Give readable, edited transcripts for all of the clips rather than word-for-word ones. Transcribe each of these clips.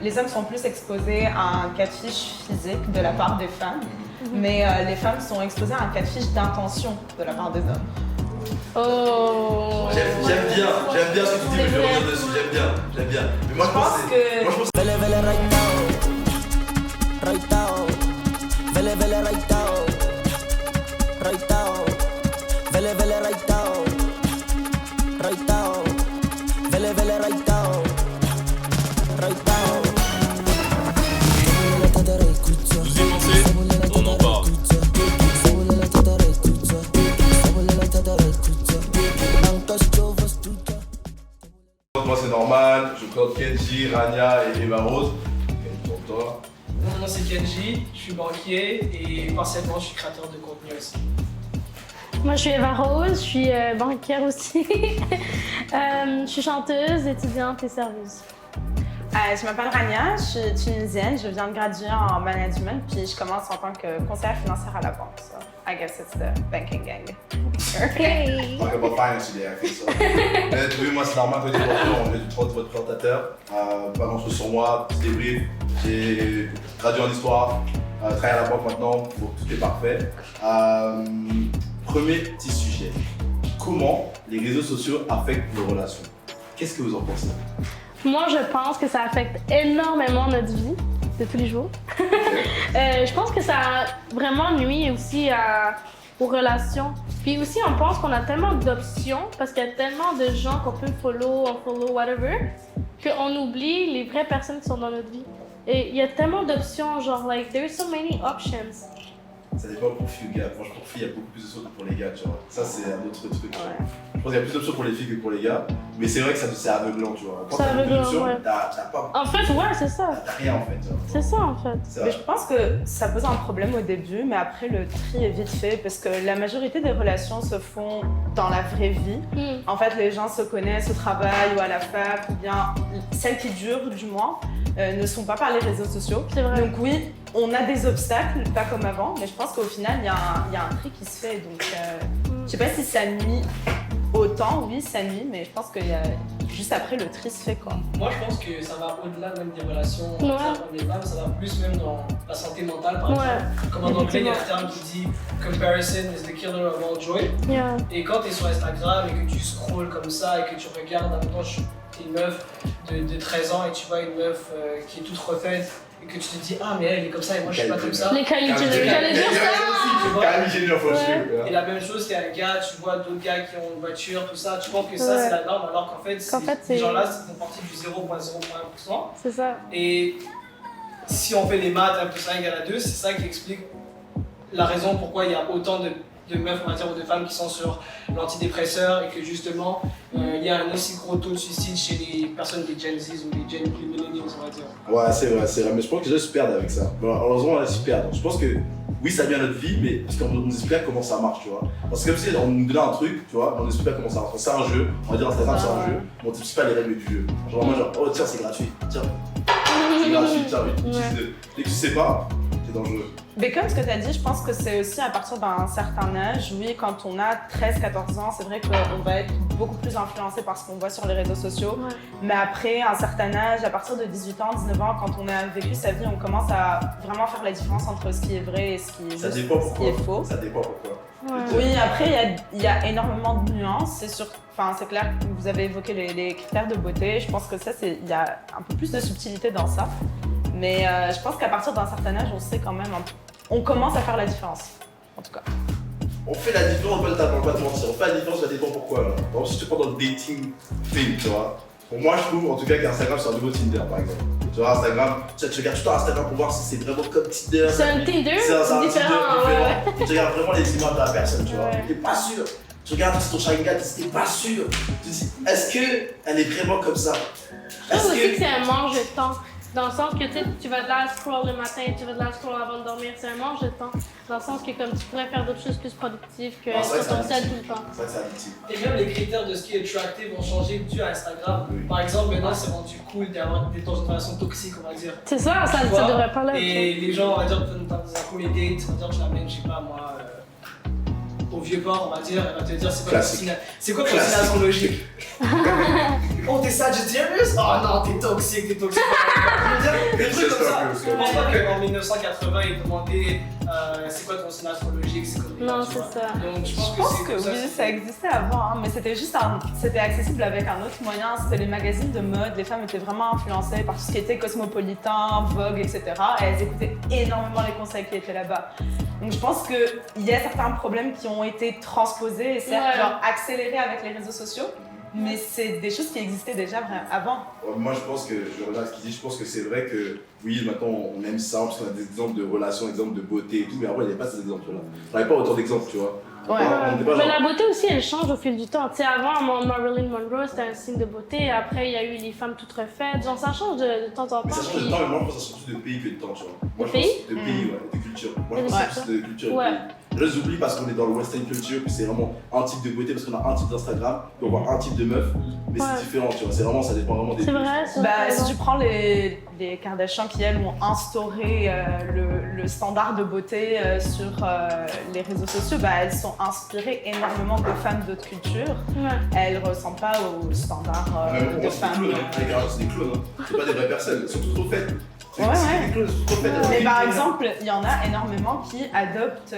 les hommes sont plus exposés à un catfish physique de la part des femmes, mais les femmes sont exposées à un catfish d'intention de la part des hommes. Oh. J'aime bien ce que tu dis, mais je vais revenir dessus, j'aime bien. Mais moi je pense que... Moi je pense que... Vous y pensez? On en parle. Moi c'est Norman, je présente Kenji, Rania et Eva Rose. Kenji pour toi. Mon nom c'est Kenji, je suis banquier et partiellement je suis créateur de contenu aussi. Moi, je suis Eva Rose, je suis banquière aussi. Je suis chanteuse, étudiante et serveuse. Je m'appelle Rania, je suis tunisienne, je viens de graduer en management, puis je commence en tant que conseillère financière à la banque. So I guess it's the banking gang. Hey. Talk about finance today, I think so. Mais oui, moi c'est Norman, toi t'es on est du votre présentateur. Pas grand chose sur moi, petit débrief. J'ai gradué en histoire, travaille à la banque maintenant, donc tout est parfait. Premier petit sujet. Comment les réseaux sociaux affectent nos relations? Qu'est-ce que vous en pensez? Moi, je pense que ça affecte énormément notre vie de tous les jours. Je pense que ça vraiment nuit aussi aux relations. Puis aussi, on pense qu'on a tellement d'options parce qu'il y a tellement de gens qu'on peut follow, unfollow, whatever, qu'on oublie les vraies personnes qui sont dans notre vie. Et il y a tellement d'options, genre, like, there's so many options. Ça dépend pour filles ou gars. Franchement, pour filles, il y a beaucoup plus d'options que pour les gars, tu vois. Ça, c'est un autre truc. Ouais. Je pense qu'il y a plus d'options pour les filles que pour les gars. Mais c'est vrai que c'est aveuglant, tu vois. Quand t'as beaucoup d'options, ouais. t'as pas... En fait, ouais, c'est ça. T'as rien, en fait. C'est ça, en fait. Mais je pense que ça pose un problème au début, mais après, le tri est vite fait parce que la majorité des relations se font dans la vraie vie. En fait, les gens se connaissent au travail ou à la fac, ou bien celles qui durent, du moins, ne sont pas par les réseaux sociaux. C'est vrai. Donc oui, on a des obstacles, pas comme avant, mais je pense qu'au final, il y a un tri qui se fait. Donc, je sais pas si ça nuit autant, oui, ça nuit, mais je pense que juste après, le tri se fait, quoi. Moi je pense que ça va au-delà même des relations Ouais. entre les femmes, ça va plus même dans la santé mentale par Ouais. exemple. Comme en anglais, il y a un terme qui dit « Comparison is the killer of all joy ». Yeah. Et quand tu es sur Instagram et que tu scrolls comme ça et que tu regardes, en même temps, t'es une meuf de 13 ans et tu vois une meuf qui est toute refaite et que tu te dis « Ah mais elle est comme ça et moi je suis pas comme ça ». Les Kylie Jenner, j'allais dire ça! Kylie Jenner, faut le suivre. Et la même chose, t'es un gars, tu vois d'autres gars qui ont une voiture, tout ça, tu penses que ça c'est la norme alors qu'en fait, ces gens-là font partie du 0,01%. C'est ça. Et si on fait les maths, 1 plus 1 égale à 2, c'est ça qui explique la raison pourquoi il y a autant de meufs, on va dire, ou de femmes qui sont sur l'antidépresseur et que justement il y a un aussi gros taux de suicide chez les personnes des Gen Z ou les millennials, on va dire. Ouais, c'est vrai, mais je pense que les gens se perdent avec ça. Bon, heureusement, on se perd. Je pense que oui, ça vient notre vie, mais parce qu'on nous explique comment ça marche, tu vois. Parce que comme si on nous donnait un truc, tu vois, on nous explique pas comment ça marche. C'est un jeu, on va dire Instagram, c'est un jeu, mais on t'explique pas les règles du jeu. Genre, moi, genre, oh tiens, c'est gratuit, tiens. C'est gratuit, tiens, utilise-le. Dès que tu sais pas, c'est dangereux. Mais comme ce que tu as dit, je pense que c'est aussi à partir d'un certain âge. Oui, quand on a 13-14 ans, c'est vrai qu'on va être beaucoup plus influencé par ce qu'on voit sur les réseaux sociaux. Ouais. Mais après un certain âge, à partir de 18 ans, 19 ans, quand on a vécu sa vie, on commence à vraiment faire la différence entre ce qui est vrai et ce qui est, Ça juste, dépend ce qui est faux. Ça dépend pourquoi. Ouais. Oui, après, il y a énormément de nuances. C'est clair que vous avez évoqué les critères de beauté. Je pense que ça, il y a un peu plus de subtilité dans ça. Mais je pense qu'à partir d'un certain âge, on sait quand même on commence à faire la différence, en tout cas. On fait la différence, on va pas te mentir. On fait la différence, ça dépend pourquoi. Là. Par exemple, si tu prends dans le dating thing, tu vois. Pour moi, je trouve en tout cas qu'Instagram, c'est un nouveau Tinder, par exemple. Tu vois, Instagram, tu regardes tout Instagram pour voir si c'est vraiment comme Tinder. C'est un Tinder différent. ouais. Tu regardes vraiment les images de la personne, tu vois. Ouais. T'es pas sûr. Tu regardes si ton Sharingan, t'es pas sûr. Tu te dis, est-ce qu'elle est vraiment comme ça? Je trouve aussi que c'est un manque de temps. Dans le sens que tu vas de la scroll le matin, tu vas de la scroll avant de dormir, c'est un manque de temps. Dans le sens que comme tu pourrais faire d'autres choses plus productives que être sur ton sel tout le temps. C'est vrai que c'est addictif. Et même les critères de ce qui est attractive vont changer dû à Instagram. Oui. Par exemple, maintenant c'est rendu cool d'avoir des relations toxiques, on va dire. C'est ça, ça Tu vois, devrait pas l'être. Et les gens, on va dire, dans un premier date, on va dire, je l'amène, je sais pas moi, au vieux port, on va dire, elle va te dire c'est quoi ton destination logique? Oh, t'es Sagittarius? Oh non, t'es toxique. Je pense pas qu'en 1980, ils demandaient c'est quoi ton signe astrologique, c'est comme Non, tu c'est vois. ça. Donc je pense Je que pense c'est que comme ça. oui, ça existait avant, hein, mais c'était juste c'était accessible avec un autre moyen. C'était les magazines de mode. Les femmes étaient vraiment influencées par tout ce qui était cosmopolitain, Vogue, etc. Et elles écoutaient énormément les conseils qui étaient là-bas. Donc je pense qu'il y a certains problèmes qui ont été transposés et certes genre accélérés avec les réseaux sociaux, mais c'est des choses qui existaient déjà avant. Ouais, moi, je pense que, je reviens à ce qu'il dit, je pense que c'est vrai que, oui, maintenant, on aime ça, parce qu'on a des exemples de relations, des exemples de beauté et tout, mais avant, il n'y avait pas ces exemples-là. On n'avait pas autant d'exemples, tu vois. Ouais. On était pas Mais genre- la beauté aussi, elle change au fil du temps. Tu sais, avant, Marilyn Monroe, c'était un signe de beauté. Après, il y a eu les femmes toutes refaites. Genre, ça change de temps en temps. Mais ça change de puis- temps, mais moi, je pense que ça change plus de pays que de temps, tu vois. Moi, je pays pense de pays, ouais, de culture. Moi, je pense Ouais. que c'est plus de culture et de Ouais. pays. Là, j'oublie parce qu'on est dans le western culture, puis c'est vraiment un type de beauté, parce qu'on a un type d'Instagram, puis on voit un type de meuf, mais Ouais. c'est différent, tu vois. C'est vraiment, ça dépend vraiment des C'est pays. vrai, c'est Bah, vrai. si tu prends les Kardashians qui, elles, ont instauré le standard de beauté sur les réseaux sociaux, bah, elles sont inspirées énormément de femmes d'autres cultures. Ouais. Elles ne ressemblent pas aux standards Même pour de moi, c'est des femmes. clones, hein. Les gars, c'est des clones, hein. C'est pas des vraies personnes, elles sont toutes trop faites. C'est Ouais, c'est ouais. des clones, elles sont trop faites. Mais Elles par sont exemple, il y en a énormément qui adoptent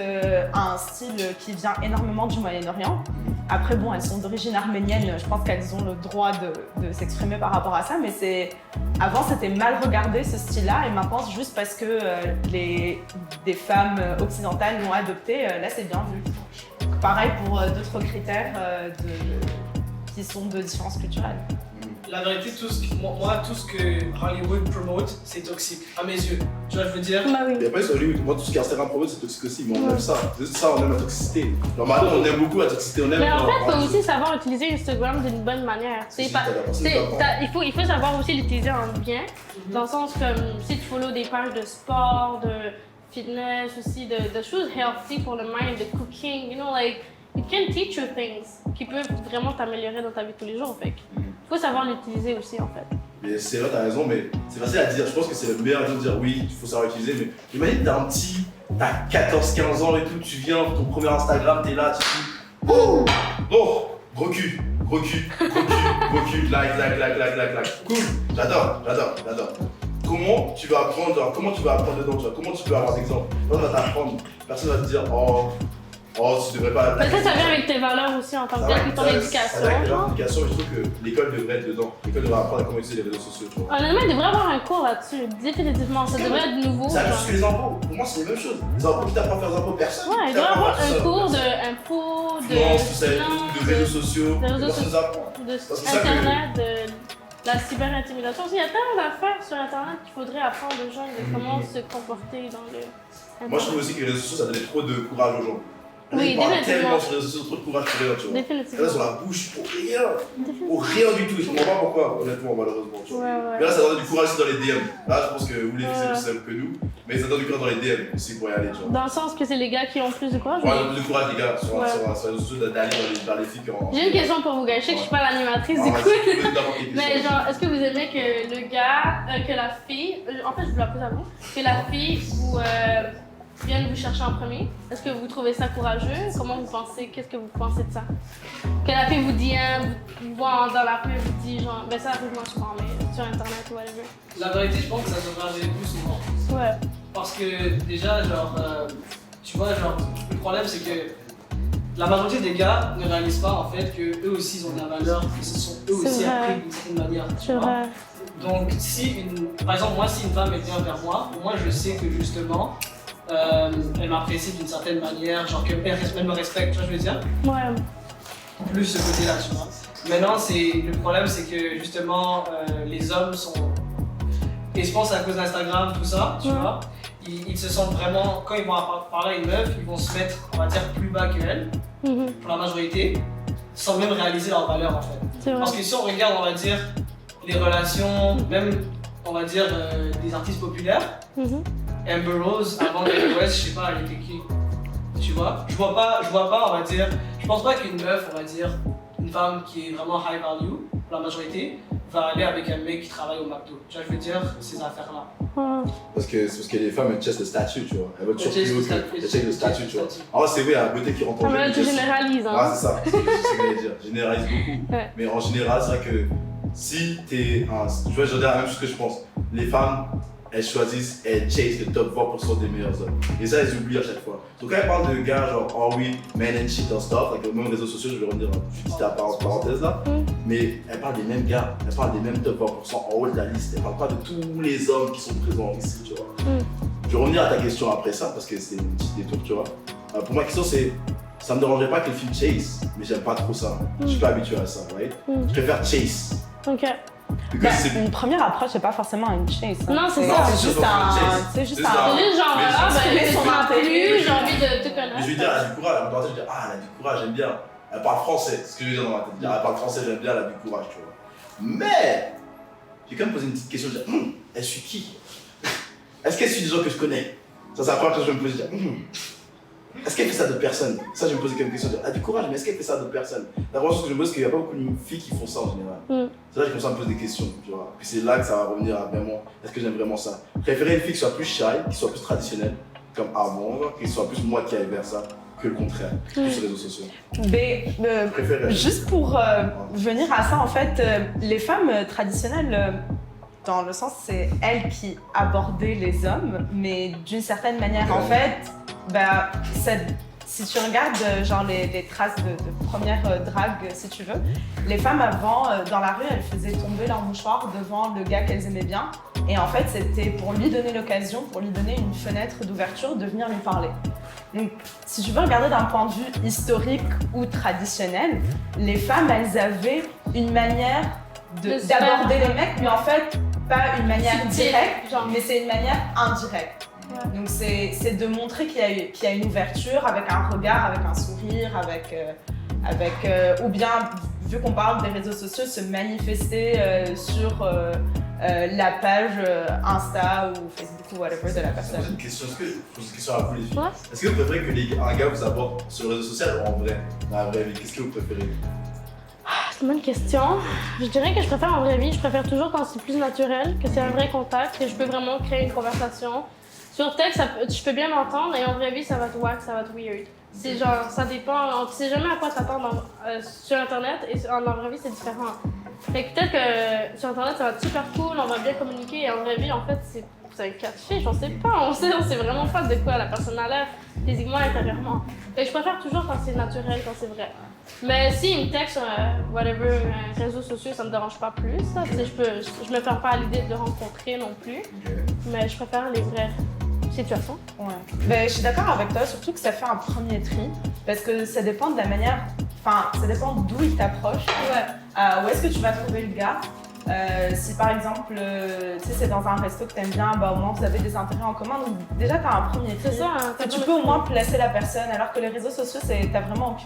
un style qui vient énormément du Moyen-Orient. Après, bon, elles sont d'origine arménienne, je pense qu'elles ont le droit de s'exprimer par rapport à ça, mais avant c'était mal regardé ce style-là, et maintenant, c'est juste parce que des femmes occidentales l'ont adopté, là c'est bien vu. Pareil pour d'autres critères qui sont de différences culturelles. La vérité, tout ce que Hollywood promote, c'est toxique, à mes yeux. Tu vois, je veux dire. Bah oui. Il n'y a pas eu sur Hollywood. Moi, tout ce qui est Instagram promo, c'est toxique aussi, mais on aime ça. C'est ça, on aime la toxicité. Normalement, on aime beaucoup la toxicité, on aime. Mais en genre, fait, il faut vraiment, aussi savoir utiliser Instagram d'une bonne manière. Si, C'est pas- t'as la c'est- possibilité d'apprendre. il faut savoir aussi l'utiliser en bien, dans le sens comme si tu follow des pages de sport, de fitness, aussi de choses healthy pour le mind, de cooking, you know, like, it can teach you things qui peuvent vraiment t'améliorer dans ta vie de tous les jours, fait. Il faut savoir l'utiliser aussi, en fait. Mais c'est vrai, t'as raison, mais c'est facile à dire. Je pense que c'est le meilleur de dire oui, il faut savoir utiliser. Mais imagine, t'as un petit, t'as 14-15 ans et tout, tu viens, ton premier Instagram, t'es là, tu dis oh, bon, gros cul, gros cul, gros cul, gros cul, like. Cool, j'adore. Comment tu vas apprendre, genre, comment tu vas apprendre dedans, tu vois, comment tu peux avoir des exemples. Personne va t'apprendre, personne va te dire oh, tu devrais pas. Peut-être ça vient avec tes valeurs aussi en tant que tel, puis ton éducation. Ça vient avec genre. l'éducation, mais je trouve que l'école devrait être dedans. L'école devrait apprendre à comment utiliser les réseaux sociaux, tu vois. Honnêtement, il devrait y avoir un cours là-dessus, définitivement. Ça devrait être nouveau. Ça genre. juste que les impôts. Pour moi, c'est la même chose. Les impôts, qui t'apprend à faire des impôts, personne. Ouais, il Qui doit y t'apprend à avoir faire un ça, cours personne. d'impôts, de Finance, tout ça, finance, de réseaux sociaux. de réseaux Personne nous apprend. de Parce que ça que- Internet, de la cyberintimidation. Il y a tellement d'affaires sur Internet qu'il faudrait apprendre aux gens de comment se comporter dans le. Moi, je trouve aussi que les réseaux sociaux, ça donne trop de courage aux gens. Oui, Ils parlent définitivement. tellement sur les réseaux sociaux, trop de courage pour rien, tu vois. Définitivement. Là, sur la bouche, pour rien du tout. Je comprends pas pourquoi, honnêtement, malheureusement. Tu vois. Ouais, Mais là, ouais. ça donne du courage aussi dans les DM. Là, je pense que vous, les filles, c'est Ouais. plus simple que nous. Mais ça donne du courage dans les DM aussi pour y aller, tu vois. Dans le sens que c'est les gars qui ont plus de courage. Ouais, plus de courage, les gars, sur Ouais. les réseaux sociaux, d'aller vers les filles qui ont. J'ai une question pour vous, gars. Je sais que je suis pas l'animatrice du coup. Mais genre, est-ce que vous aimez que le gars, que la fille, en fait je vous la pose à vous, que la fille vienne vous chercher en premier? Est-ce que vous trouvez ça courageux? Comment vous pensez, qu'est-ce que vous pensez de ça? Que la fille vous dit, vous voit dans la rue, vous dit genre, ben ça arrive moi souvent, mais sur internet ou whatever. La vérité, je pense que ça devrait arriver plus souvent. Ouais. Parce que déjà, genre, tu vois, genre, le problème c'est que la majorité des gars ne réalisent pas en fait que eux aussi ils ont de la valeur, qu'ils se sont eux C'est aussi vrai. appris d'une certaine manière. tu C'est vois. vrai. Donc, par exemple, moi, si une femme vient vers moi, je sais que justement, elle m'apprécie d'une certaine manière, genre qu'elle me respecte, tu vois, je veux dire. Ouais. Plus ce côté-là, tu vois. Maintenant, le problème, c'est que justement, les hommes sont. Et je pense à cause d'Instagram, tout ça, tu Ouais. vois. Ils se sentent vraiment. Quand ils vont parler à une meuf, ils vont se mettre, on va dire, plus bas qu'elle, Mhm. pour la majorité, sans même réaliser leur valeur, en fait. C'est vrai. Parce que si on regarde, on va dire, les relations, même, on va dire, des artistes populaires, Mhm. Amber Rose, avant Kanye West, je sais pas, elle était qui? Tu vois? Je vois pas, on va dire, je pense pas qu'une meuf, on va dire, une femme qui est vraiment high value, pour la majorité, va aller avec un mec qui travaille au McDo. Tu vois, je veux dire, ces affaires-là. Ouais. Parce que les femmes, elles chassent le statut, tu vois. Elles veulent toujours Elles plus haut chassent que. le Elles checkent le statut, tu vois. Alors, c'est vrai, il y a la beauté qui rentre en Ah, mais là, jeu. tu généralises, hein. Ah, c'est ça, c'est ce que j'allais dire. Je généralise beaucoup. Ouais. Mais en général, c'est vrai que si t'es un. Tu vois, je veux dire la même chose que je pense. Les femmes, elles choisissent, elles chase le top 20% des meilleurs hommes. Et ça, elles oublient à chaque fois. Donc quand elles parlent de gars genre, oh oui, men and shit and stuff, avec les mêmes réseaux sociaux, je vais revenir, je dis ta parenthèse là, mais elles parlent des mêmes gars, elles parlent des mêmes top 20% en haut de la liste, elles parlent pas de tous les hommes qui sont présents ici, tu vois. Je vais revenir à ta question après ça, parce que c'est une petite détour, tu vois. Pour ma question, c'est, ça me dérangerait pas que le film chase, mais j'aime pas trop ça. Je suis pas habitué à ça, right? Je préfère chase. Ok. Bah, une première approche, c'est pas forcément une chase. Hein. Non, c'est Non, ça. c'est juste un. C'est juste genre, Mais son intérêt, j'ai envie de te connaître. Mais je vais dire, elle a du courage. Elle me dire, ah, elle a du courage, j'aime bien. Elle parle français, c'est ce que je veux dire dans ma tête. Elle parle français, j'aime bien, elle a du courage, tu vois. Mais, j'ai quand même posé une petite question. Je vais dire, elle suit qui? Est-ce qu'elle suit des gens que je connais? Ça, c'est la première chose que je vais me poser. Je vais dire, est-ce qu'elle fait ça d'autres personnes? Ça, je vais me poser comme question. Elle a du courage, mais est-ce qu'elle fait ça d'autres personnes? La première chose que je me pose, c'est qu'il n'y a pas beaucoup de filles qui font ça en général. C'est là que je commence à me poser des questions, tu vois. Puis c'est là que ça va revenir à vraiment, est-ce que j'aime vraiment ça? Préférer une fille qui soit plus shy, qui soit plus traditionnelle, comme avant, qui soit plus moi qui aille vers ça, que le contraire, plus sur les réseaux sociaux. Mais, juste pour venir à ça, en fait, les femmes traditionnelles, dans le sens, c'est elles qui abordaient les hommes, mais d'une certaine manière, en fait, bah, si tu regardes genre les traces de première drague, si tu veux, les femmes avant, dans la rue, elles faisaient tomber leur mouchoir devant le gars qu'elles aimaient bien. Et en fait, c'était pour lui donner l'occasion, pour lui donner une fenêtre d'ouverture de venir lui parler. Donc, si tu veux regarder d'un point de vue historique ou traditionnel, les femmes, elles avaient une manière d'aborder les mecs, mais en fait, pas une manière directe, mais c'est une manière indirecte. Ouais. Donc c'est de montrer qu'il y a une ouverture avec un regard, avec un sourire, ou bien, vu qu'on parle des réseaux sociaux, se manifester sur la page Insta ou Facebook ou whatever de la personne. J'ai une question, est-ce que je pose une question à vous les filles? Est-ce que vous préférez que un gars vous aborde sur le réseau social ou en vrai, dans la vraie vie? Qu'est-ce que vous préférez? C'est une bonne question. Je dirais que je préfère en vraie vie. Je préfère toujours quand c'est plus naturel, que c'est un vrai contact, que je peux vraiment créer une conversation. Sur texte, je peux bien l'entendre et en vraie vie, ça va être wack, ça va être weird. C'est genre, ça dépend, tu sais jamais à quoi t'attendre sur Internet et en vraie vie, c'est différent. Fait que peut-être que sur Internet, ça va être super cool, on va bien communiquer et en vraie vie, en fait, c'est un catfish, on sait pas, on sait vraiment pas de quoi la personne a l'air physiquement, intérieurement. Fait que je préfère toujours quand c'est naturel, quand c'est vrai. Mais si une texte sur whatever, réseaux sociaux, ça me dérange pas plus. Ça. Je me ferme pas à l'idée de le rencontrer non plus. Mais je préfère les vraies situations. Ouais. Ben, je suis d'accord avec toi, surtout que ça fait un premier tri. Parce que ça dépend de la manière. Enfin, ça dépend d'où il t'approche. Où est-ce que tu vas trouver le gars? Si par exemple, tu sais, c'est dans un resto que t'aimes bien, bah au moins vous avez des intérêts en commun, donc déjà t'as un premier tri. C'est ça. Tu peux au moins placer la personne, alors que les réseaux sociaux, t'as vraiment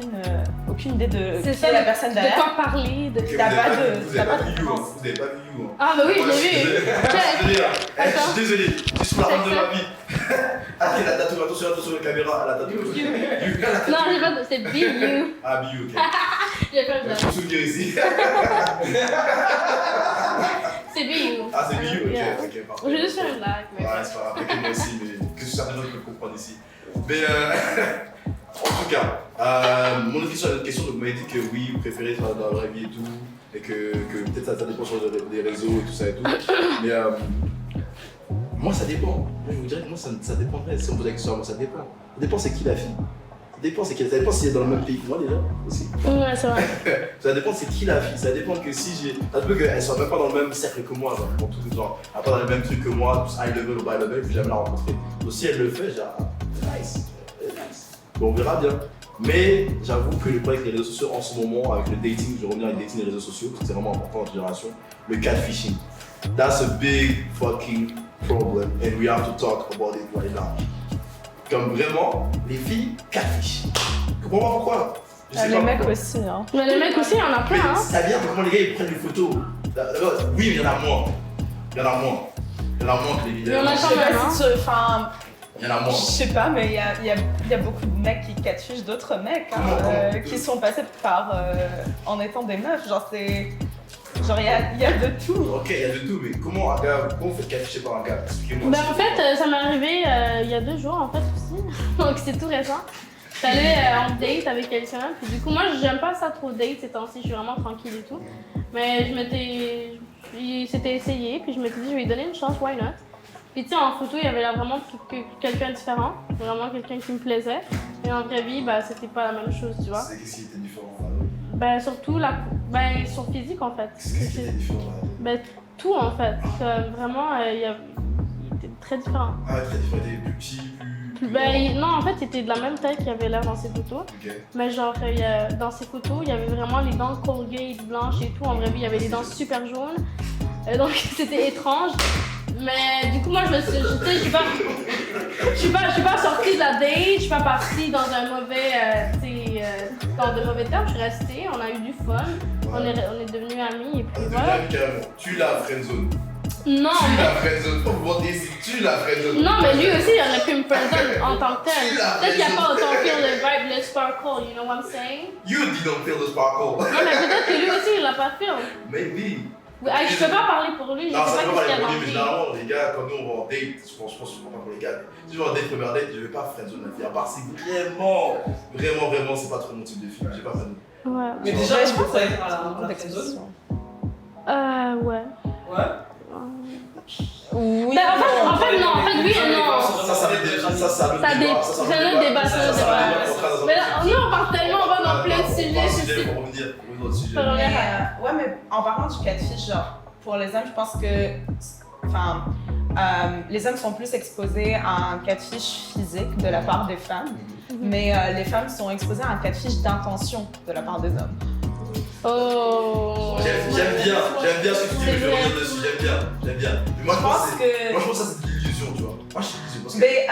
aucune idée de qui est la personne derrière. De quoi parler, de... Vous avez pas vu You. Ah bah oui, je l'ai vu. Je suis désolé, je suis sur la rame de ma vie. Ah, elle a tatoué, attention la caméra, elle a tatoué. Non, j'ai pas, c'est Be You. Ah, Be You, ok. J'ai pas le Je me souviens ici. C'est Be You. Ah, c'est Be You, ok, parfait. J'ai juste fait une blague. Ouais, c'est pas grave, moi aussi, mais que certains gens peuvent comprendre ici. Mais en tout cas, mon autre question, vous m'avez dit que oui, vous préférez dans la vraie vie et tout, et que peut-être ça dépend sur les réseaux et tout ça et tout. Mais moi, ça dépend. Je vous dirais que moi, ça dépendrait. Si on pose la question, moi, ça dépend. Ça dépend c'est qui la fille. Ça dépend si elle est dans le même pays que moi déjà aussi. Ouais, c'est vrai. Ça dépend c'est qui la fille. Ça dépend que si j'ai. Ça se peut qu'elle soit même pas dans le même cercle que moi, genre, pour tout genre. Elle pas dans le même truc que moi, tous high level ou high level, je vais jamais la rencontrer. Donc si elle le fait, genre, nice. Bon, on verra bien. Mais j'avoue que le problème avec les réseaux sociaux en ce moment, avec le dating, je vais revenir avec le dating et les réseaux sociaux, parce que c'est vraiment important dans notre génération, le catfishing. That's a big fucking problem and we have to talk about it right now. Comme vraiment, les filles catfish. Je comprends pas pourquoi. Les mecs aussi, hein. Mais les mecs aussi, il y en a plein, hein. Ça vient de comment les gars ils prennent des photos. D'abord, oui, mais il y en a moins. Il y en a moins que les vidéos. Il y en a quand même, hein. Il y en a moins. Je sais pas, mais il y a beaucoup de mecs qui catfish d'autres mecs, hein, qui sont passés par en étant des meufs. Genre, c'est. Genre, il y a de tout. Ok, il y a de tout, mais comment vous faites catfisher par un gars? Expliquez-moi. Ben en fait, ça m'est arrivé il y a 2 jours en fait aussi, donc c'est tout récent. J'allais en date avec quelqu'un, puis du coup moi j'aime pas ça trop date ces temps-ci, je suis vraiment tranquille et tout. Mais s'était essayé, puis je m'étais dit je vais lui donner une chance, why not? Puis tu sais, en photo, il y avait là vraiment quelqu'un de différent, vraiment quelqu'un qui me plaisait. Et en vraie vie, bah, c'était pas la même chose, tu vois. C'est qu'est-ce qui était différent Ben, surtout son physique en fait. Qu'est-ce qui était différent Ben, tout en fait. Vraiment, il était très différent. Ah, très différent, il était plus petit, plus Ben, non, en fait, il était de la même taille qu'il y avait là dans ses photos. Ok. Mais genre, dans ses photos, il y avait vraiment les dents Colgate blanches et tout. En vrai vie, il y avait les dents super jaunes. Donc, c'était étrange. Mais du coup, moi, je suis pas sortie de la date, je suis pas partie dans un mauvais, dans de mauvais termes. Je suis restée, on a eu du fun, on est devenus amis et puis voilà. Tu l'as friendzone. Non, Tu l'as friendzone. Faut vous dire si tu l'as friendzone. non, mais lui aussi, il aurait pu me friendzone en tant que tel. Tu l'as Peut-être qu'il n'y a pas friendzone. autant feel le vibe, le sparkle, you know what I'm saying? You didn't feel the sparkle. Non, mais peut-être que lui aussi, il l'a pas feel. Maybe. Je peux pas parler pour lui, je sais Non, pas ça peut qu'est-ce pas qu'il y a les dans produits, mais lui. généralement, les gars, quand nous on va en date, je pense que je comprends pas pour les gars, mais si je vais en date, première date, je vais pas friendzone la fille, à part si vraiment, c'est pas trop mon type de fille, j'ai pas friendzone. Ouais. Mais Ouais, déjà, je je pense pense que être à la friendzone. d'expression. Ouais. Ouais. Oui. Ben, en fait, non, lui, non. Ça va être C'est un autre débat, c'est un autre débat. Mais là, nous, on part tellement, on va dans plein de sujets, je sais Pour revenir aux autres sujets. pas. Ouais, mais en parlant du catfish, genre, pour les hommes, je pense que, les hommes sont plus exposés à un catfish physique de la part des femmes, mais les femmes sont exposées à un catfish d'intention de la part des hommes. Oh. J'aime bien ce que tu dis, mais je vais revenir dessus, j'aime bien. Mais moi, Je pense que. moi, je pense que ça, c'est de l'illusion, tu vois. Moi, je suis illusion. Parce que Mais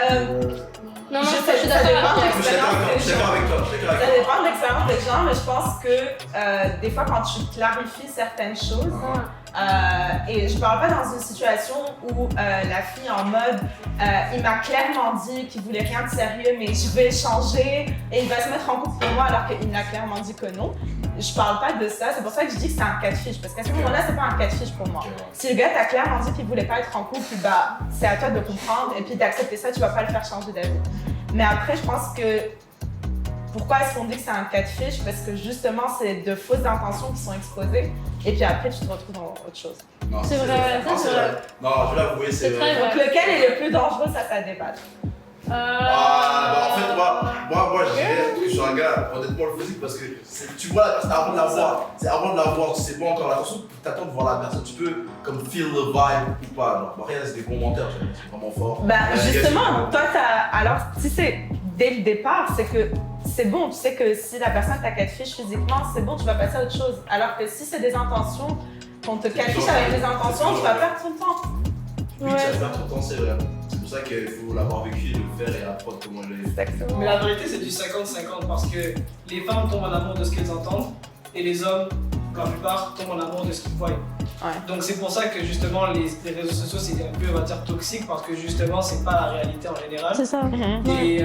Non, je je sais, suis ça d'accord dépend avec de toi. je suis d'accord avec toi, je suis d'accord ça avec toi. dépend de l'expérience des gens, mais je pense que des fois, quand tu clarifies certaines choses, et je parle pas dans une situation où la fille en mode il m'a clairement dit qu'il voulait rien de sérieux, mais je vais changer et il va se mettre en couple pour moi alors qu'il m'a clairement dit que non. Je parle pas de ça, c'est pour ça que je dis que c'est un catfish, parce qu'à ce moment-là, c'est pas un catfish pour moi. Si le gars t'a clairement dit qu'il voulait pas être en couple, bah c'est à toi de comprendre et puis d'accepter ça, tu vas pas le faire changer d'avis. Mais après, je pense que pourquoi est-ce qu'on dit que c'est un catfish? Parce que justement, c'est de fausses intentions qui sont exposées et puis après, tu te retrouves dans autre chose. Non, C'est vrai, Non, c'est vrai. Non, je vais l'avouer, c'est C'est vrai. très Donc lequel est le plus dangereux, ça débat. Ah, en fait, moi, je dirais que je suis un gars, honnêtement, le physique, parce que tu vois la personne avant de la voir. C'est avant de la voir, tu sais pas encore l'attention, t'attends de voir la personne, tu peux comme feel the vibe ou pas. Genre, rien, c'est des commentaires, c'est vraiment fort. Bah Il y a justement, des- toi, alors si c'est dès le départ, c'est que c'est bon, tu sais que si la personne t'a catfish physiquement, c'est bon, tu vas passer à autre chose. Alors que si c'est des intentions, qu'on te catfish avec des intentions, tu vas perdre ton temps. Oui, tu vas perdre ton temps, c'est vrai. C'est pour ça qu'il faut l'avoir vécu, le faire et apprendre comment le faire. Exactement. Mais la vérité, c'est du 50-50 parce que les femmes tombent en amour de ce qu'elles entendent et les hommes, la plupart, tombent en amour de ce qu'ils voient. Ouais. Donc c'est pour ça que justement les réseaux sociaux c'est un peu on va dire toxique parce que justement c'est pas la réalité en général. C'est ça. Et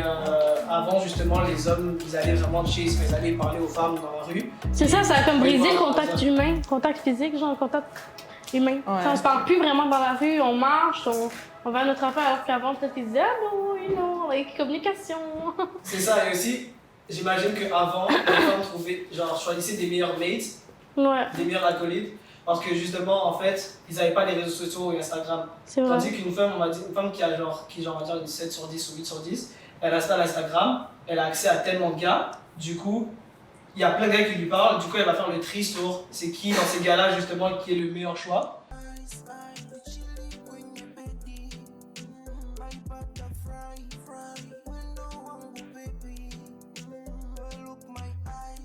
avant justement les hommes ils allaient vraiment chase, ils allaient parler aux femmes dans la rue. C'est ça, ça a comme Oui, brisé le voilà, contact ça. humain, contact physique, genre contact humain. Ouais. Ça, on se parle plus vraiment dans la rue, on marche, on va à notre affaire alors qu'avant peut-être ils disaient allô, avec communication. C'est ça et aussi j'imagine qu'avant les femmes trouvaient, genre choisissaient des meilleurs mates, Ouais, des meilleurs acolytes parce que justement en fait ils n'avaient pas les réseaux sociaux et Instagram. c'est vrai. Tandis qu'une femme, on va dire, une femme qui a genre, on va dire une 7 sur 10 ou 8 sur 10, elle installe Instagram, elle a accès à tellement de gars, du coup, il y a plein de gars qui lui parlent, du coup elle va faire le tri sur c'est qui dans ces gars-là justement qui est le meilleur choix.